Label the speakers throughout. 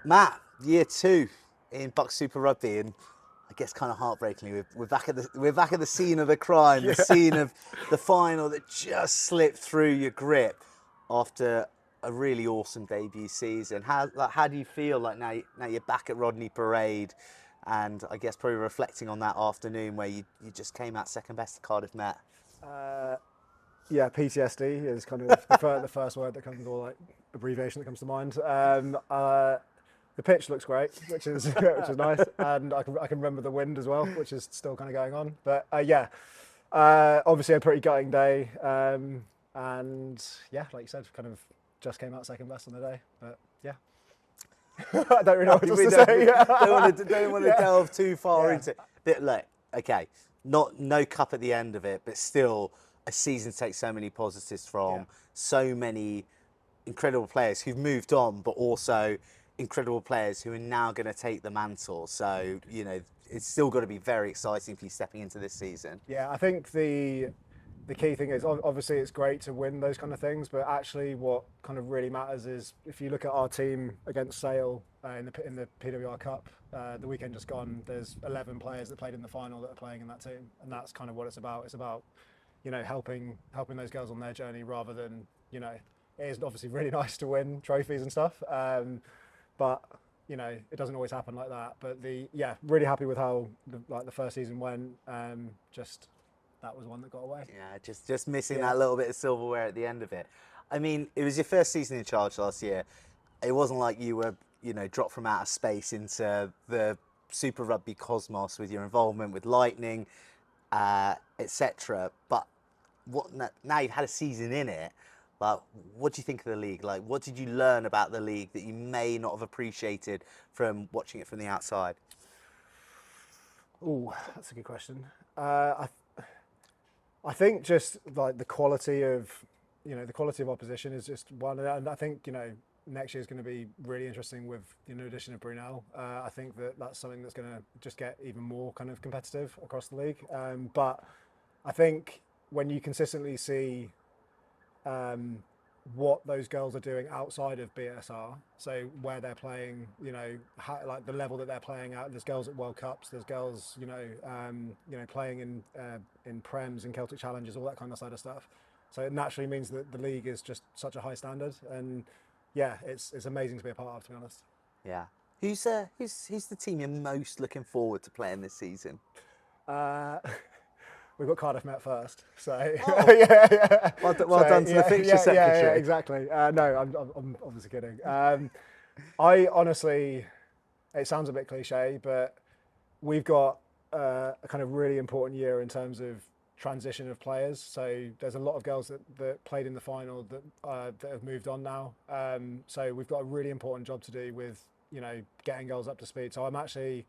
Speaker 1: Matt, year 2 in BUCS Super Rugby, and I guess kind of heartbreakingly, we're back at the scene of the crime, the scene of the final that just slipped through your grip after a really awesome debut season. How do you feel like now you're back at Rodney Parade, and I guess probably reflecting on that afternoon where you just came out second best to Cardiff Met?
Speaker 2: Yeah, PTSD is kind of the first word that comes, or like abbreviation that comes to mind. The pitch looks great, which is nice, and I can remember the wind as well, which is still kind of going on. But obviously a pretty gutting day, and yeah, like you said, kind of just came out second best on the day. But yeah, I don't really know what else to say.
Speaker 1: Don't want to delve too far into it. But look, okay, no cup at the end of it, but still a season to take so many positives from, so many incredible players who've moved on, but also incredible players who are now going to take the mantle. So, you know, it's still got to be very exciting for you stepping into this season.
Speaker 2: Yeah, I think the key thing is obviously it's great to win those kind of things, but actually what kind of really matters is if you look at our team against Sale in the PWR Cup, the weekend just gone, there's 11 players that played in the final that are playing in that team, and that's kind of what it's about. It's about, you know, helping those girls on their journey rather than, you know, it is obviously really nice to win trophies and stuff, but you know, it doesn't always happen like that. But really happy with how the first season went. Just that was one that got away.
Speaker 1: Yeah, just missing that little bit of silverware at the end of it. I mean, it was your first season in charge last year. It wasn't like you were, you know, dropped from outer space into the Super Rugby cosmos with your involvement with Lightning, etc. But now you've had a season in it. Like, what do you think of the league? Like, what did you learn about the league that you may not have appreciated from watching it from the outside?
Speaker 2: Oh, that's a good question. I think just like the quality of opposition is just one, and I think, you know, next year is going to be really interesting with the new addition of Brunel. I think that's something that's going to just get even more kind of competitive across the league. But I think when you consistently see what those girls are doing outside of BSR, so where they're playing, you know, like the level that they're playing at. There's girls at World Cups. There's girls, you know, playing in Prems and Celtic Challenges, all that kind of side of stuff. So it naturally means that the league is just such a high standard, and yeah, it's amazing to be a part of, to be honest.
Speaker 1: Yeah. Who's the team you're most looking forward to playing this season?
Speaker 2: We've got Cardiff Met first, so
Speaker 1: yeah. Well done to the fixture secretary.
Speaker 2: Yeah, exactly. No, I'm obviously kidding. I honestly, it sounds a bit cliche, but we've got a kind of really important year in terms of transition of players. So there's a lot of girls that played in the final that have moved on now. So we've got a really important job to do with, you know, getting girls up to speed. So I'm actually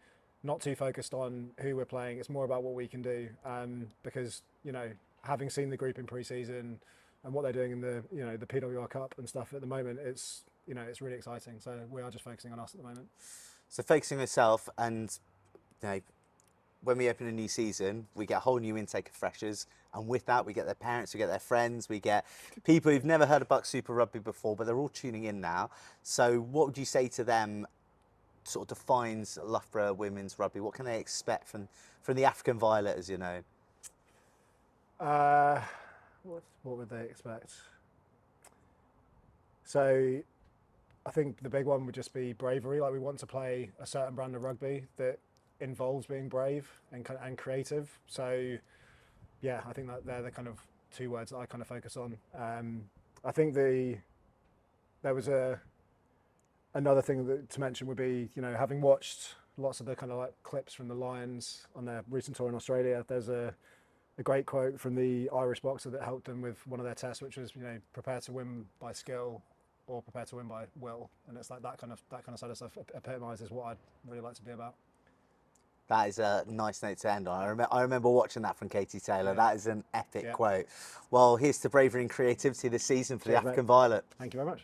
Speaker 2: not too focused on who we're playing. It's more about what we can do, because, you know, having seen the group in pre-season and what they're doing in the, you know, the PWR Cup and stuff at the moment, it's, you know, it's really exciting. So we are just focusing on us at the moment.
Speaker 1: So focusing on yourself, and, you know, when we open a new season, we get a whole new intake of freshers, and with that we get their parents, we get their friends, we get people who've never heard of BUCS Super Rugby before, but they're all tuning in now. So what would you say to them sort of defines Loughborough women's rugby? What can they expect from the African Violet, as you know?
Speaker 2: What would they expect? So I think the big one would just be bravery. Like, we want to play a certain brand of rugby that involves being brave and creative. So yeah, I think that they're the kind of two words that I kind of focus on. I think there was another thing to mention would be, you know, having watched lots of the kind of like clips from the Lions on their recent tour in Australia, there's a great quote from the Irish boxer that helped them with one of their tests, which was, you know, prepare to win by skill or prepare to win by will. And it's like that kind of side of stuff epitomises what I'd really like to be about.
Speaker 1: That is a nice note to end on. I remember watching that from Katie Taylor. Yeah. That is an epic quote. Well, here's to bravery and creativity this season for the African Violet.
Speaker 2: Thank you very much.